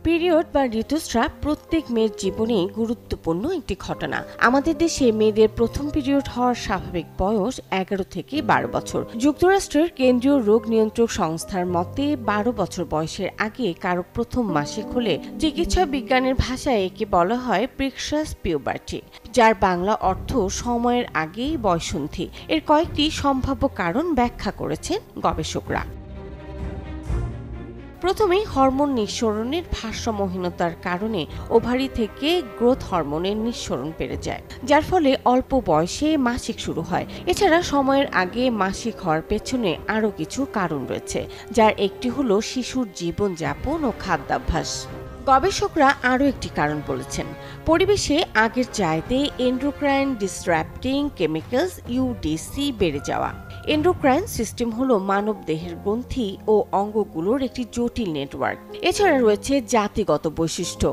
Period বা ঋতুস্রাব প্রত্যেক মেয়ের জীবনেই গুরুত্বপূর্ণ একটি ঘটনা। আমাদের দেশে মেয়েদের প্রথম পিরিয়ড হওয়ার স্বাভাবিক বয়স 11 থেকে 12 বছর। যুক্তরাষ্ট্রের কেন্দ্রীয় রোগ নিয়ন্ত্রক সংস্থার মতে 12 বছর বয়সের আগে কারো প্রথম মাসিক হলে চিকিৎসা বিজ্ঞানের ভাষায় একে বলা হয় প্রিকশাস পিউবার্টি, যার বাংলা অর্থ সময়ের আগেই বয়ঃসন্ধি। এর কয়েকটি সম্ভাব্য কারণ ব্যাখ্যা করেছেন গবেষকরা। প্রথমেই হরমোন নিঃসরণের ভারসাম্যহীনতার কারণে ওভারি থেকে গ্রোথ হরমোনের নিঃসরণ বেড়ে যায়, যার ফলে অল্প বয়সে মাসিক শুরু হয়। এছাড়া সময়ের আগে মাসিক হওয়ার পেছনে আরও কিছু কারণ রয়েছে, যার একটি হলো শিশুর জীবনযাপন ও খাদ্যাভ্যাস। গবেষকরা আরও একটি কারণ বলেছেন, পরিবেশে আগের চাইতে এন্ডোক্রাইন ডিসরাপ্টিং কেমিক্যালস ইউডিসি বেড়ে যাওয়া। এন্ডোক্রাইন সিস্টেম হলো মানব দেহের গ্রন্থি ও অঙ্গগুলোর একটি জটিল নেটওয়ার্ক। এছাড়া রয়েছে জাতিগত বৈশিষ্ট্য।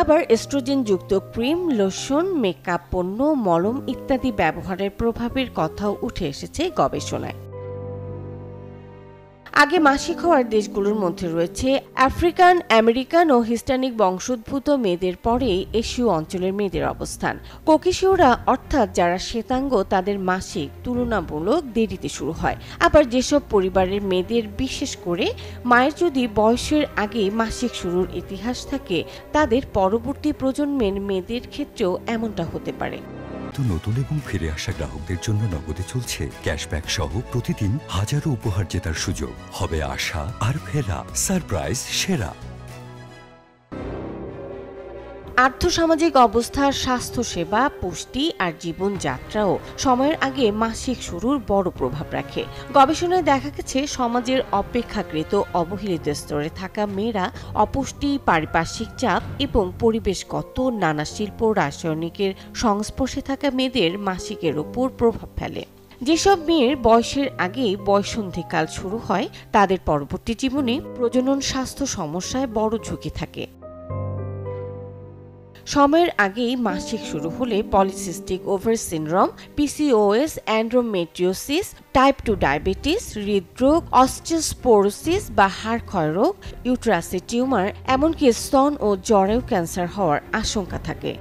আবার এস্ট্রোজেন যুক্ত ক্রিম, লোশন, মেকআপ পণ্য, মলম ইত্যাদি ব্যবহারের প্রভাবের কথাও উঠে এসেছে গবেষণায়। আগে মাসিক হওয়ার দেশগুলোর মধ্যে রয়েছে আফ্রিকান আমেরিকান ও হিস্পানিক বংশোদ্ভূত মেয়েদের পরেই এশীয় অঞ্চলের মেয়েদের অবস্থান। ককেশীয়রা অর্থাৎ যারা শ্বেতাঙ্গ, তাদের মাসিক তুলনামূলক দেরিতে শুরু হয়। আবার যেসব পরিবারের মেয়েদের, বিশেষ করে মায়ের যদি বয়সের আগে মাসিক শুরুর ইতিহাস থাকে, তাদের পরবর্তী প্রজন্মের মেয়েদের ক্ষেত্রেও এমনটা হতে পারে। নতুন এবং ফিরে আসা গ্রাহকদের জন্য নগদে চলছে ক্যাশব্যাক সহ প্রতিদিন হাজারো উপহার জেতার সুযোগ। হবে আশা আর ফেরা, সারপ্রাইজ সেরা। আর্থসামাজিক অবস্থা, স্বাস্থ্যসেবা, পুষ্টি আর জীবনযাত্রাও সময়ের আগে মাসিক শুরুর বড় প্রভাব রাখে। গবেষণায় দেখা গেছে, সমাজের অপেক্ষাকৃত অবহেলিত স্তরে থাকা মেয়েরা অপুষ্টি, পারিপার্শ্বিক চাপ এবং পরিবেশগত নানা শিল্প রাসায়নিকের সংস্পর্শে থাকা মেয়েদের মাসিকের উপর প্রভাব ফেলে। যেসব মেয়ের বয়সের আগেই বয়ঃসন্ধিকাল শুরু হয়, তাদের পরবর্তী জীবনে প্রজনন স্বাস্থ্য সমস্যায় বড় ঝুঁকি থাকে। সময়ের আগেই মাসিক শুরু হলে polycystic ovary syndrome, PCOS, endometriosis, type 2 diabetes, হৃদরোগ, অস্টিওস্পোরোসিস বা হাড় ক্ষয়রোগ, ইউটেরাসে টিউমার, এমনকি স্তন ও জরায়ু ক্যান্সার হওয়ার আশঙ্কা থাকে।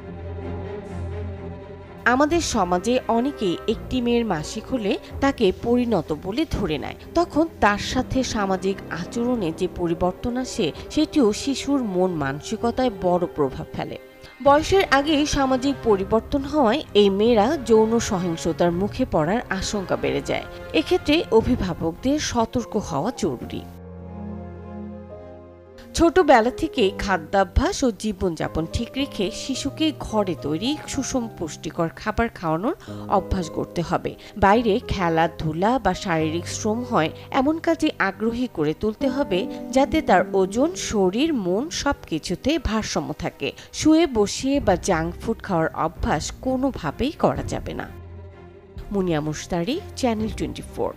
আমাদের সমাজে অনেকেই একটি মেয়ের মাসিক হলে তাকে পরিণত বলে ধরে নেয়। তখন তার সাথে সামাজিক আচরণে যে পরিবর্তন আসে, সেটিও শিশুর মন মানসিকতায় বড় প্রভাব ফেলে। বয়সের আগেই সামাজিক পরিবর্তন হওয়ায় এই মেয়েরা যৌন সহিংসতার মুখে পড়ার আশঙ্কা বেড়ে যায়। এক্ষেত্রে অভিভাবকদের সতর্ক হওয়া জরুরি। ছোটবেলা থেকে খাদ্যাভ্যাস ও জীবনযাপন ঠিক রেখে শিশুকে ঘরে তৈরি সুষম পুষ্টিকর খাবার খাওয়ানোর অভ্যাস করতে হবে। বাইরে খেলাধুলা বা শারীরিক শ্রম হয় এমন কাজে আগ্রহী করে তুলতে হবে, যাতে তার ওজন, শরীর, মন সবকিছুতে ভারসাম্য থাকে। শুয়ে বসিয়ে বা জাঙ্ক ফুড খাওয়ার অভ্যাস কোনোভাবেই করা যাবে না। মুনিয়া মুশতারি, চ্যানেল 24।